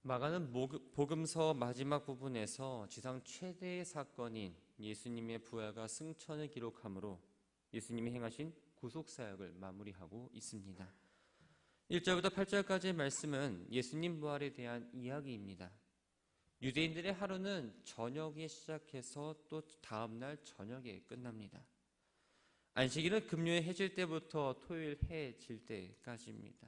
마가는 복음서 마지막 부분에서 지상 최대의 사건인 예수님의 부활과 승천을 기록하므로 예수님이 행하신 구속사역을 마무리하고 있습니다. 1절부터 8절까지의 말씀은 예수님 부활에 대한 이야기입니다. 유대인들의 하루는 저녁에 시작해서 또 다음날 저녁에 끝납니다. 안식일은 금요일 해질 때부터 토요일 해 질 때까지입니다.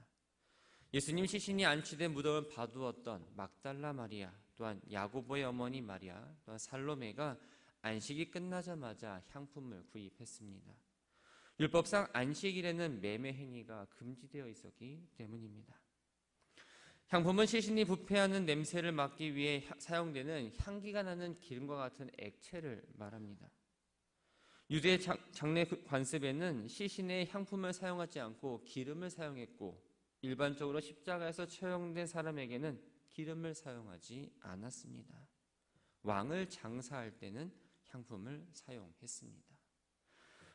예수님 시신이 안치된 무덤을 봐두었던 막달라 마리아, 또한 야고보의 어머니 마리아, 또한 살로메가 안식이 끝나자마자 향품을 구입했습니다. 율법상 안식일에는 매매 행위가 금지되어 있었기 때문입니다. 향품은 시신이 부패하는 냄새를 막기 위해 사용되는 향기가 나는 기름과 같은 액체를 말합니다. 유대 장례 관습에는 시신의 향품을 사용하지 않고 기름을 사용했고 일반적으로 십자가에서 처형된 사람에게는 기름을 사용하지 않았습니다. 왕을 장사할 때는 향품을 사용했습니다.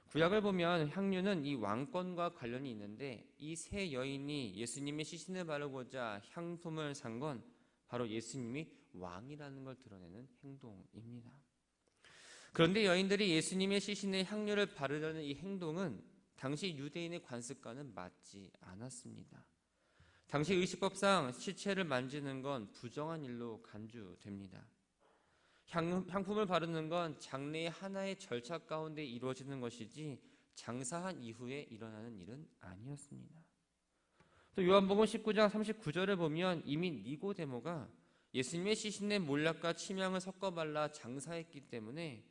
구약을 보면 향유는 이 왕권과 관련이 있는데 이 세 여인이 예수님의 시신을 바르고자 향품을 산 건 바로 예수님이 왕이라는 걸 드러내는 행동입니다. 그런데 여인들이 예수님의 시신에 향유를 바르려는 이 행동은 당시 유대인의 관습과는 맞지 않았습니다. 당시 의식법상 시체를 만지는 건 부정한 일로 간주됩니다. 향품을 바르는 건 장례의 하나의 절차 가운데 이루어지는 것이지 장사한 이후에 일어나는 일은 아니었습니다. 또 요한복음 19장 39절을 보면 이미 니고데모가 예수님의 시신에 몰약과 침향을 섞어 발라 장사했기 때문에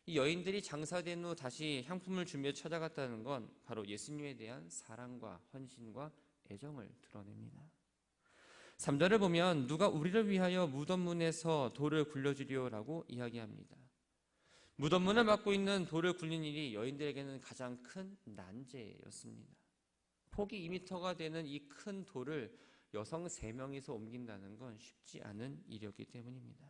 이 여인들이 장사된 후 다시 향품을 준비해 찾아갔다는 건 바로 예수님에 대한 사랑과 헌신과 애정을 드러냅니다. 3절을 보면 누가 우리를 위하여 무덤문에서 돌을 굴려주리오라고 이야기합니다. 무덤문을 막고 있는 돌을 굴리는 일이 여인들에게는 가장 큰 난제였습니다. 폭이 2m가 되는 이 큰 돌을 여성 3명이서 옮긴다는 건 쉽지 않은 일이었기 때문입니다.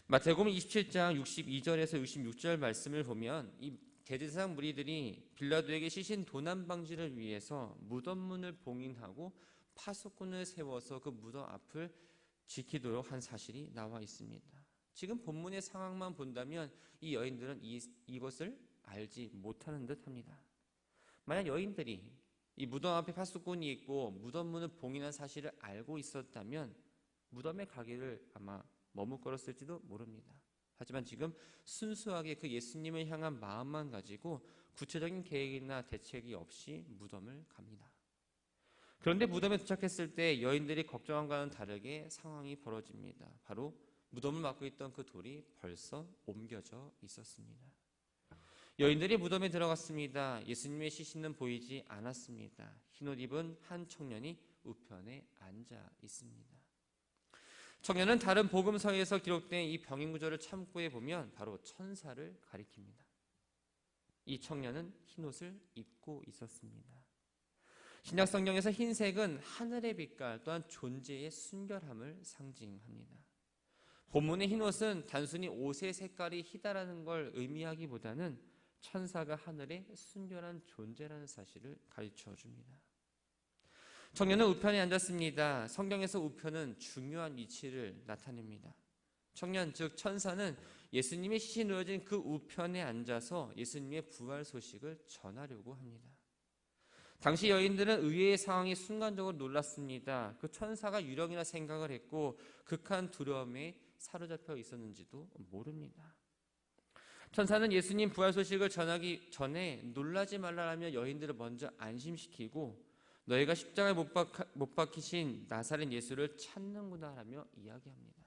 마태복음 27장 62절에서 66절 말씀을 보면 이 대제사장 무리들이 빌라도에게 시신 도난 방지를 위해서 무덤문을 봉인하고 파수꾼을 세워서 그 무덤 앞을 지키도록 한 사실이 나와 있습니다. 지금 본문의 상황만 본다면 이 여인들은 이것을 알지 못하는 듯합니다. 만약 여인들이 이 무덤 앞에 파수꾼이 있고 무덤문을 봉인한 사실을 알고 있었다면 무덤에 가기를 아마 머뭇거렸을지도 모릅니다. 하지만 지금 순수하게 그 예수님을 향한 마음만 가지고 구체적인 계획이나 대책이 없이 무덤을 갑니다. 그런데 무덤에 도착했을 때 여인들이 걱정한과는 다르게 상황이 벌어집니다. 바로 무덤을 막고 있던 그 돌이 벌써 옮겨져 있었습니다. 여인들이 무덤에 들어갔습니다. 예수님의 시신은 보이지 않았습니다. 흰옷 입은 한 청년이 우편에 앉아 있습니다. 청년은 다른 복음서에서 기록된 이 병인 구절을 참고해 보면 바로 천사를 가리킵니다. 이 청년은 흰옷을 입고 있었습니다. 신약 성경에서 흰색은 하늘의 빛깔 또한 존재의 순결함을 상징합니다. 본문의 흰옷은 단순히 옷의 색깔이 희다라는 걸 의미하기보다는 천사가 하늘의 순결한 존재라는 사실을 가르쳐 줍니다. 청년은 우편에 앉았습니다. 성경에서 우편은 중요한 위치를 나타냅니다. 청년 즉 천사는 예수님의 시신이 놓여진 그 우편에 앉아서 예수님의 부활 소식을 전하려고 합니다. 당시 여인들은 의외의 상황에 순간적으로 놀랐습니다. 그 천사가 유령이라 생각을 했고 극한 두려움에 사로잡혀 있었는지도 모릅니다. 천사는 예수님 부활 소식을 전하기 전에 놀라지 말라라며 여인들을 먼저 안심시키고 너희가 십자가에 못 박히신 나사렛 예수를 찾는구나 라며 이야기합니다.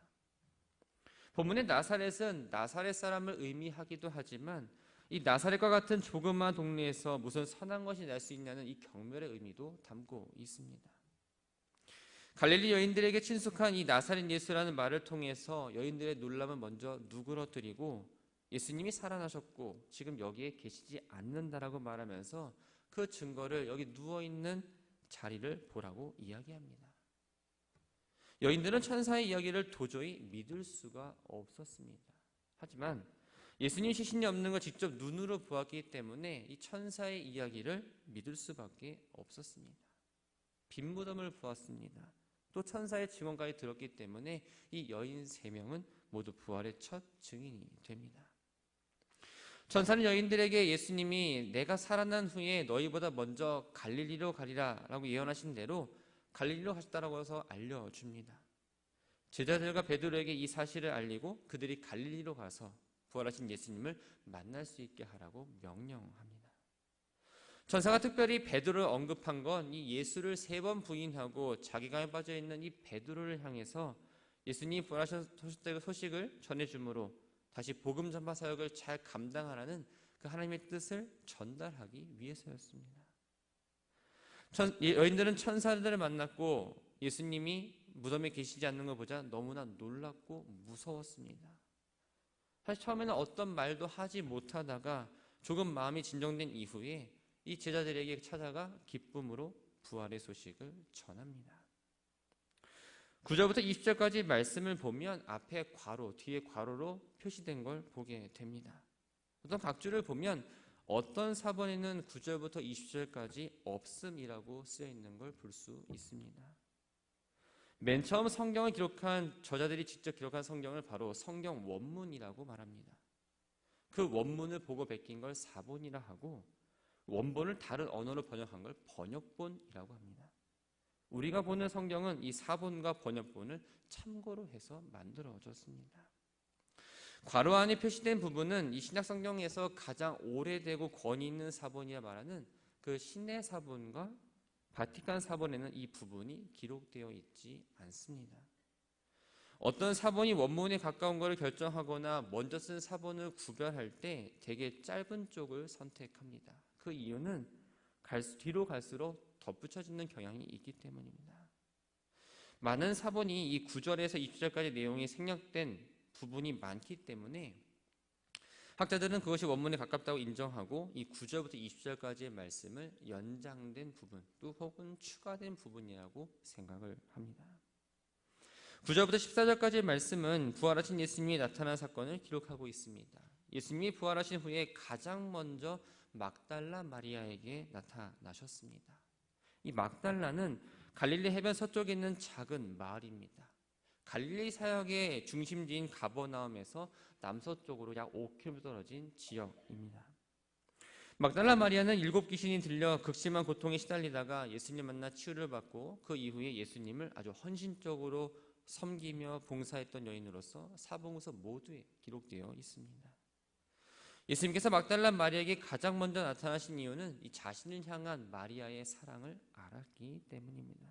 본문의 나사렛은 나사렛 사람을 의미하기도 하지만 이 나사렛과 같은 조그마한 동네에서 무슨 선한 것이 날 수 있냐는 이 경멸의 의미도 담고 있습니다. 갈릴리 여인들에게 친숙한 이 나사렛 예수라는 말을 통해서 여인들의 놀람을 먼저 누그러뜨리고 예수님이 살아나셨고 지금 여기에 계시지 않는다라고 말하면서 그 증거를 여기 누워있는 자리를 보라고 이야기합니다. 여인들은 천사의 이야기를 도저히 믿을 수가 없었습니다. 하지만 예수님 시신이 없는 걸 직접 눈으로 보았기 때문에 이 천사의 이야기를 믿을 수밖에 없었습니다. 빈 무덤을 보았습니다. 또 천사의 증언까지 들었기 때문에 이 여인 3명은 모두 부활의 첫 증인이 됩니다. 천사는 여인들에게 예수님이 내가 살아난 후에 너희보다 먼저 갈릴리로 가리라 라고 예언하신 대로 갈릴리로 가셨다라고 해서 알려줍니다. 제자들과 베드로에게 이 사실을 알리고 그들이 갈릴리로 가서 부활하신 예수님을 만날 수 있게 하라고 명령합니다. 천사가 특별히 베드로를 언급한 건 이 예수를 3번 부인하고 자기감에 빠져있는 이 베드로를 향해서 예수님이 부활하셨다는 소식을 전해주므로 다시 복음 전파 사역을 잘 감당하라는 그 하나님의 뜻을 전달하기 위해서였습니다. 여인들은 천사들을 만났고 예수님이 무덤에 계시지 않는 걸 보자 너무나 놀랍고 무서웠습니다. 사실 처음에는 어떤 말도 하지 못하다가 조금 마음이 진정된 이후에 이 제자들에게 찾아가 기쁨으로 부활의 소식을 전합니다. 9절부터 20절까지 말씀을 보면 앞에 괄호, 뒤에 괄호로 표시된 걸 보게 됩니다. 어떤 각주를 보면 어떤 사본에는 9절부터 20절까지 없음이라고 쓰여 있는 걸 볼 수 있습니다. 맨 처음 성경을 기록한 저자들이 직접 기록한 성경을 바로 성경 원문이라고 말합니다. 그 원문을 보고 베낀 걸 사본이라 하고 원본을 다른 언어로 번역한 걸 번역본이라고 합니다. 우리가 보는 성경은 이 사본과 번역본을 참고로 해서 만들어졌습니다. 괄호 안에 표시된 부분은 이 신약 성경에서 가장 오래되고 권위 있는 사본이라 말하는 그 신의 사본과 바티칸 사본에는 이 부분이 기록되어 있지 않습니다. 어떤 사본이 원문에 가까운 것을 결정하거나 먼저 쓴 사본을 구별할 때 되게 짧은 쪽을 선택합니다. 그 이유는 뒤로 갈수록 덧붙여지는 경향이 있기 때문입니다. 많은 사본이 이 9절에서 20절까지 내용이 생략된 부분이 많기 때문에 학자들은 그것이 원문에 가깝다고 인정하고 이 9절부터 20절까지의 말씀을 연장된 부분 또 혹은 추가된 부분이라고 생각을 합니다. 9절부터 14절까지의 말씀은 부활하신 예수님이 나타난 사건을 기록하고 있습니다. 예수님이 부활하신 후에 가장 먼저 막달라 마리아에게 나타나셨습니다. 이 막달라는 갈릴리 해변 서쪽에 있는 작은 마을입니다. 갈릴리 사역의 중심지인 가버나움에서 남서쪽으로 약 5km 떨어진 지역입니다. 막달라 마리아는 7 귀신이 들려 극심한 고통에 시달리다가 예수님 만나 치유를 받고 그 이후에 예수님을 아주 헌신적으로 섬기며 봉사했던 여인으로서 사복음서 모두에 기록되어 있습니다. 예수님께서 막달라 마리아에게 가장 먼저 나타나신 이유는 이 자신을 향한 마리아의 사랑을 알았기 때문입니다.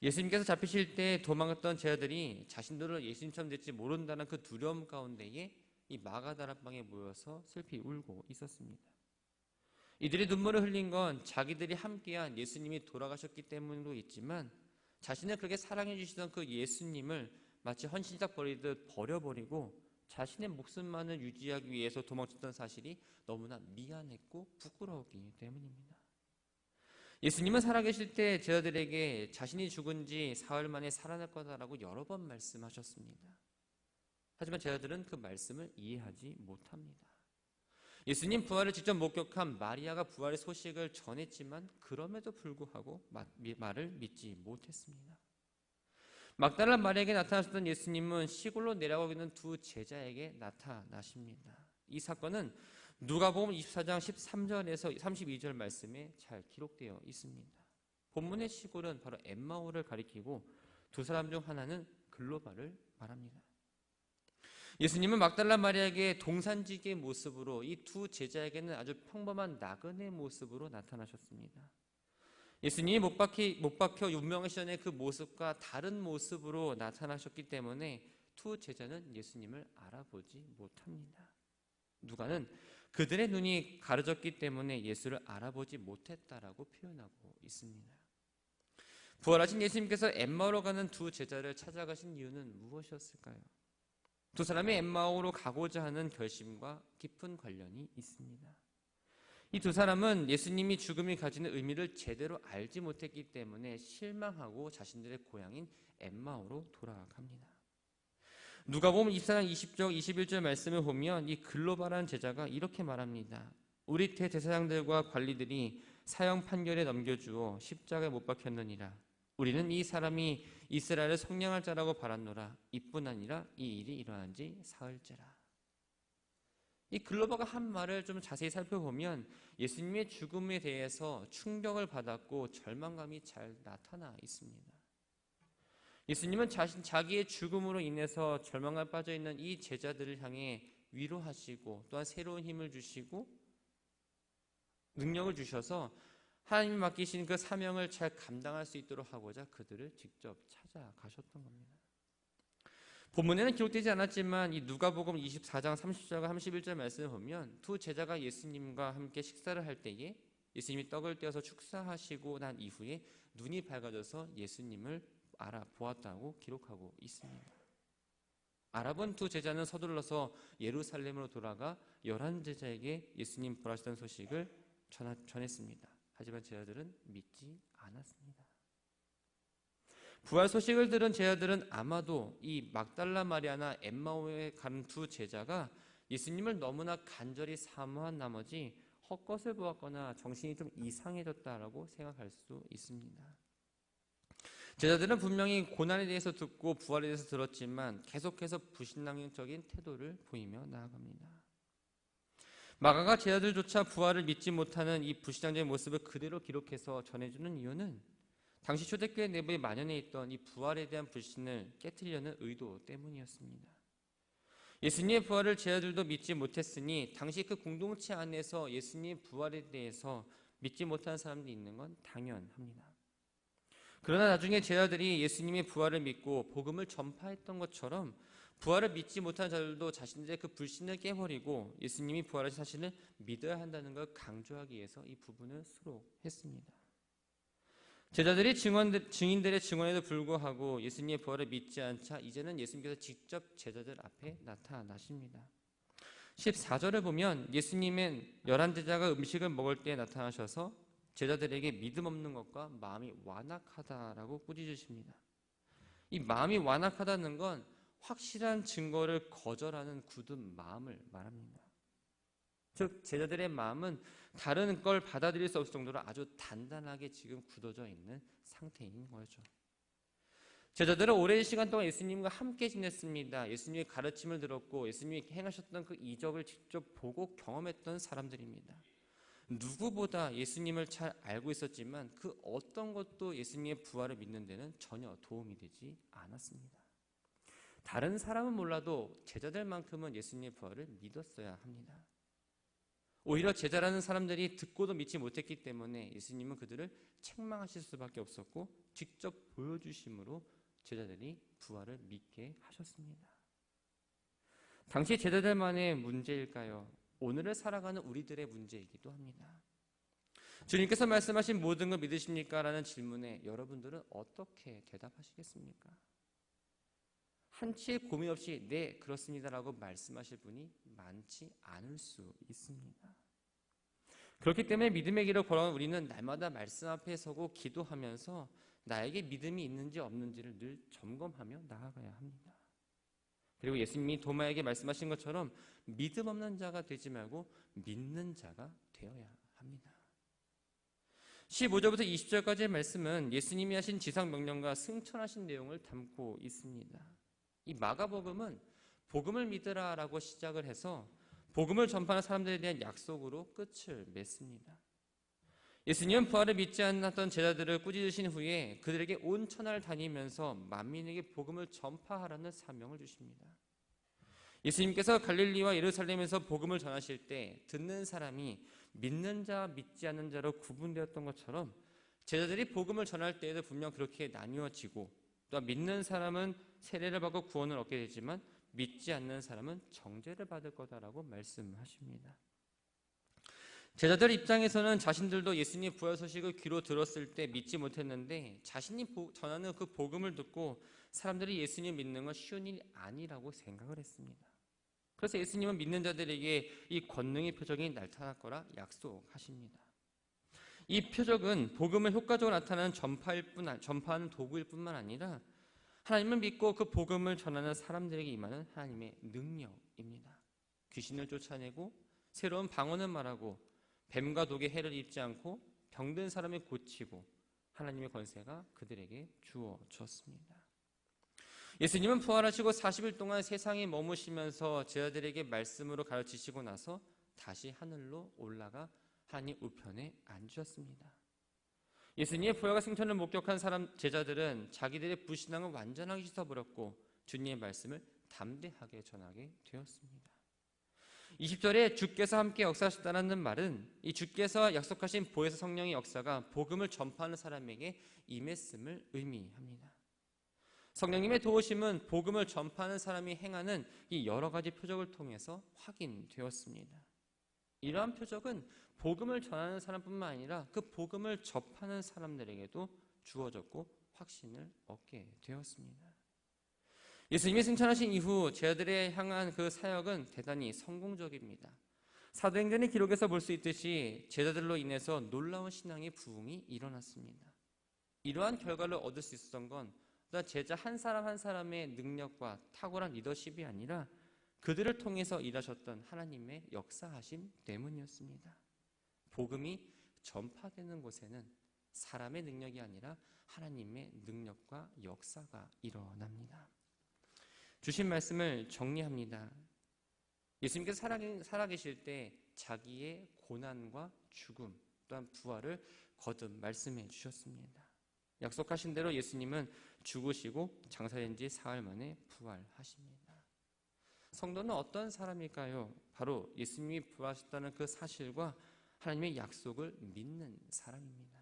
예수님께서 잡히실 때 도망갔던 제자들이 자신들을 예수님처럼 될지 모른다는 그 두려움 가운데에 이 마가다라방에 모여서 슬피 울고 있었습니다. 이들이 눈물을 흘린 건 자기들이 함께한 예수님이 돌아가셨기 때문도 있지만 자신을 그렇게 사랑해 주시던 그 예수님을 마치 헌신작 버리듯 버려버리고 자신의 목숨만을 유지하기 위해서 도망쳤던 사실이 너무나 미안했고 부끄러웠기 때문입니다. 예수님은 살아계실 때 제자들에게 자신이 죽은 지 사흘 만에 살아날 거다라고 여러 번 말씀하셨습니다. 하지만 제자들은 그 말씀을 이해하지 못합니다. 예수님 부활을 직접 목격한 마리아가 부활의 소식을 전했지만 그럼에도 불구하고 말을 믿지 못했습니다. 막달라 마리아에게 나타나셨던 예수님은 시골로 내려가고 있는 2 제자에게 나타나십니다. 이 사건은 누가복음 24장 13절에서 32절 말씀에 잘 기록되어 있습니다. 본문의 시골은 바로 엠마오를 가리키고 2 사람 중 하나는 글로바를 말합니다. 예수님은 막달라 마리아에게 동산지기의 모습으로 이 2 제자에게는 아주 평범한 나그네 모습으로 나타나셨습니다. 예수님이 못 박혀 유명하시던 그 모습과 다른 모습으로 나타나셨기 때문에 2 제자는 예수님을 알아보지 못합니다. 누가는 그들의 눈이 가려졌기 때문에 예수를 알아보지 못했다라고 표현하고 있습니다. 부활하신 예수님께서 엠마오로 가는 2 제자를 찾아가신 이유는 무엇이었을까요? 2 사람이 엠마오로 가고자 하는 결심과 깊은 관련이 있습니다. 이 2 사람은 예수님이 죽음이 가지는 의미를 제대로 알지 못했기 때문에 실망하고 자신들의 고향인 엠마오로 돌아갑니다. 누가복음 24장 20절 21절 말씀을 보면 이 글로바라는 제자가 이렇게 말합니다. 우리 대제사장들과 관리들이 사형 판결에 넘겨주어 십자가에 못 박혔느니라. 우리는 이 사람이 이스라엘을 성령할 자라고 바랐노라. 이뿐 아니라 이 일이 일어난 지 사흘째라. 이 글로버가 한 말을 좀 자세히 살펴보면 예수님의 죽음에 대해서 충격을 받았고 절망감이 잘 나타나 있습니다. 예수님은 자기의 죽음으로 인해서 절망감에 빠져있는 이 제자들을 향해 위로하시고 또한 새로운 힘을 주시고 능력을 주셔서 하나님이 맡기신 그 사명을 잘 감당할 수 있도록 하고자 그들을 직접 찾아가셨던 겁니다. 본문에는 기록되지 않았지만 이 누가복음 24장 30절과 31절 말씀을 보면 두 제자가 예수님과 함께 식사를 할 때에 예수님이 떡을 떼어서 축사하시고 난 이후에 눈이 밝아져서 예수님을 알아보았다고 기록하고 있습니다. 알아본 두 제자는 서둘러서 예루살렘으로 돌아가 11제자에게 예수님 부활하셨다는 소식을 전했습니다. 하지만 제자들은 믿지 않았습니다. 부활 소식을 들은 제자들은 아마도 이 막달라 마리아나 엠마오에 간 두 제자가 예수님을 너무나 간절히 사모한 나머지 헛것을 보았거나 정신이 좀 이상해졌다라고 생각할 수 있습니다. 제자들은 분명히 고난에 대해서 듣고 부활에 대해서 들었지만 계속해서 불신앙적인 태도를 보이며 나아갑니다. 마가가 제자들조차 부활을 믿지 못하는 이 불신앙적인 모습을 그대로 기록해서 전해주는 이유는 당시 초대교회 내부에 만연해 있던 이 부활에 대한 불신을 깨트리려는 의도 때문이었습니다. 예수님의 부활을 제자들도 믿지 못했으니 당시 그 공동체 안에서 예수님의 부활에 대해서 믿지 못하는 사람들이 있는 건 당연합니다. 그러나 나중에 제자들이 예수님의 부활을 믿고 복음을 전파했던 것처럼 부활을 믿지 못한 자들도 자신들의 그 불신을 깨버리고 예수님이 부활하신 사실을 믿어야 한다는 걸 강조하기 위해서 이 부분을 수록했습니다. 제자들이 증인들의 증언에도 불구하고 예수님의 부활을 믿지 않자 이제는 예수님께서 직접 제자들 앞에 나타나십니다. 14절을 보면 예수님은 11제자가 음식을 먹을 때 나타나셔서 제자들에게 믿음 없는 것과 마음이 완악하다라고 꾸짖으십니다. 이 마음이 완악하다는 건 확실한 증거를 거절하는 굳은 마음을 말합니다. 즉 제자들의 마음은 다른 걸 받아들일 수 없을 정도로 아주 단단하게 지금 굳어져 있는 상태인 거죠. 제자들은 오랜 시간 동안 예수님과 함께 지냈습니다. 예수님의 가르침을 들었고 예수님이 행하셨던 그 이적을 직접 보고 경험했던 사람들입니다. 누구보다 예수님을 잘 알고 있었지만 그 어떤 것도 예수님의 부활을 믿는 데는 전혀 도움이 되지 않았습니다. 다른 사람은 몰라도 제자들만큼은 예수님의 부활을 믿었어야 합니다. 오히려 제자라는 사람들이 듣고도 믿지 못했기 때문에 예수님은 그들을 책망하실 수밖에 없었고 직접 보여주심으로 제자들이 부활을 믿게 하셨습니다. 당시 제자들만의 문제일까요? 오늘을 살아가는 우리들의 문제이기도 합니다. 주님께서 말씀하신 모든 걸 믿으십니까? 라는 질문에 여러분들은 어떻게 대답하시겠습니까? 한치의 고민 없이 네 그렇습니다라고 말씀하실 분이 많지 않을 수 있습니다. 그렇기 때문에 믿음의 길을 걸어온 우리는 날마다 말씀 앞에 서고 기도하면서 나에게 믿음이 있는지 없는지를 늘 점검하며 나아가야 합니다. 그리고 예수님이 도마에게 말씀하신 것처럼 믿음 없는 자가 되지 말고 믿는 자가 되어야 합니다. 15절부터 20절까지의 말씀은 예수님이 하신 지상명령과 승천하신 내용을 담고 있습니다. 이 마가복음은 복음을 믿으라라고 시작을 해서 복음을 전파하는 사람들에 대한 약속으로 끝을 맺습니다. 예수님은 부활을 믿지 않았던 제자들을 꾸짖으신 후에 그들에게 온 천하를 다니면서 만민에게 복음을 전파하라는 사명을 주십니다. 예수님께서 갈릴리와 예루살렘에서 복음을 전하실 때 듣는 사람이 믿는 자, 믿지 않는 자로 구분되었던 것처럼 제자들이 복음을 전할 때에도 분명 그렇게 나뉘어지고 또 믿는 사람은 세례를 받고 구원을 얻게 되지만 믿지 않는 사람은 정죄를 받을 거다라고 말씀하십니다. 제자들 입장에서는 자신들도 예수님의 부활 소식을 귀로 들었을 때 믿지 못했는데 자신이 전하는 그 복음을 듣고 사람들이 예수님 믿는 건 쉬운 일이 아니라고 생각을 했습니다. 그래서 예수님은 믿는 자들에게 이 권능의 표적이 나타날 거라 약속하십니다. 이 표적은 복음을 효과적으로 나타나는 전파하는 도구일 뿐만 아니라 하나님을 믿고 그 복음을 전하는 사람들에게 임하는 하나님의 능력입니다. 귀신을 쫓아내고 새로운 방언을 말하고 뱀과 독에 해를 입지 않고 병든 사람을 고치고 하나님의 권세가 그들에게 주어졌습니다. 예수님은 부활하시고 40일 동안 세상에 머무시면서 제자들에게 말씀으로 가르치시고 나서 다시 하늘로 올라가 하나님 우편에 앉으셨습니다. 예수님의 부활과 승천을 목격한 제자들은 자기들의 불신앙을 완전하게 씻어버렸고 주님의 말씀을 담대하게 전하게 되었습니다. 20절에 주께서 함께 역사하셨다는 말은 이 주께서 약속하신 보혜사 성령의 역사가 복음을 전파하는 사람에게 임했음을 의미합니다. 성령님의 도우심은 복음을 전파하는 사람이 행하는 이 여러 가지 표적을 통해서 확인되었습니다. 이러한 표적은 복음을 전하는 사람뿐만 아니라 그 복음을 접하는 사람들에게도 주어졌고 확신을 얻게 되었습니다. 예수님이 승천하신 이후 제자들에 향한 그 사역은 대단히 성공적입니다. 사도행전의 기록에서 볼 수 있듯이 제자들로 인해서 놀라운 신앙의 부흥이 일어났습니다. 이러한 결과를 얻을 수 있었던 건 제자 한 사람 한 사람의 능력과 탁월한 리더십이 아니라 그들을 통해서 일하셨던 하나님의 역사하심 때문이었습니다. 복음이 전파되는 곳에는 사람의 능력이 아니라 하나님의 능력과 역사가 일어납니다. 주신 말씀을 정리합니다. 예수님께서 살아계실 때 자기의 고난과 죽음 또한 부활을 거듭 말씀해 주셨습니다. 약속하신 대로 예수님은 죽으시고 장사된 지 사흘 만에 부활하십니다. 성도는 어떤 사람일까요? 바로 예수님이 부활하셨다는 그 사실과 하나님의 약속을 믿는 사람입니다.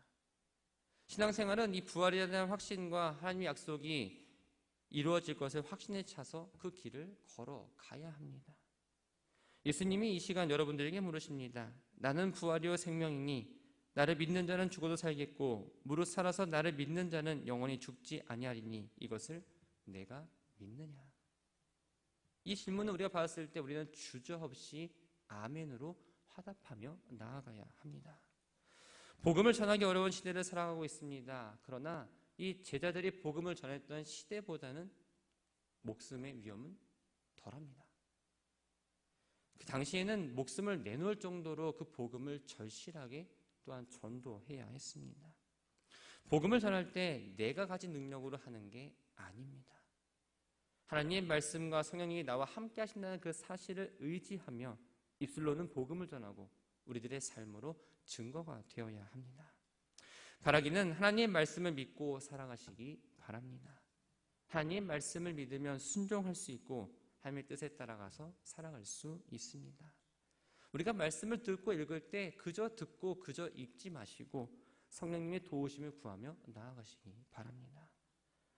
신앙생활은 이 부활에 대한 확신과 하나님의 약속이 이루어질 것을 확신에 차서 그 길을 걸어가야 합니다. 예수님이 이 시간 여러분들에게 물으십니다. 나는 부활이요 생명이니 나를 믿는 자는 죽어도 살겠고 무릇 살아서 나를 믿는 자는 영원히 죽지 아니하리니 이것을 내가 믿느냐? 이 질문을 우리가 받았을 때 우리는 주저없이 아멘으로 화답하며 나아가야 합니다. 복음을 전하기 어려운 시대를 살아가고 있습니다. 그러나 이 제자들이 복음을 전했던 시대보다는 목숨의 위험은 덜합니다. 그 당시에는 목숨을 내놓을 정도로 그 복음을 절실하게 또한 전도해야 했습니다. 복음을 전할 때 내가 가진 능력으로 하는 게 아닙니다. 하나님의 말씀과 성령님이 나와 함께 하신다는 그 사실을 의지하며 입술로는 복음을 전하고 우리들의 삶으로 증거가 되어야 합니다. 바라기는 하나님의 말씀을 믿고 살아가시기 바랍니다. 하나님의 말씀을 믿으면 순종할 수 있고 하나님의 뜻에 따라가서 살아갈 수 있습니다. 우리가 말씀을 듣고 읽을 때 그저 듣고 그저 읽지 마시고 성령님의 도우심을 구하며 나아가시기 바랍니다.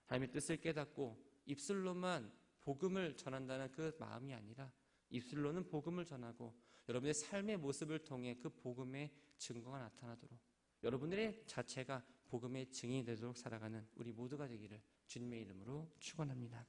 하나님의 뜻을 깨닫고 입술로만 복음을 전한다는 그 마음이 아니라 입술로는 복음을 전하고 여러분의 삶의 모습을 통해 그 복음의 증거가 나타나도록 여러분들의 자체가 복음의 증인이 되도록 살아가는 우리 모두가 되기를 주님의 이름으로 축원합니다.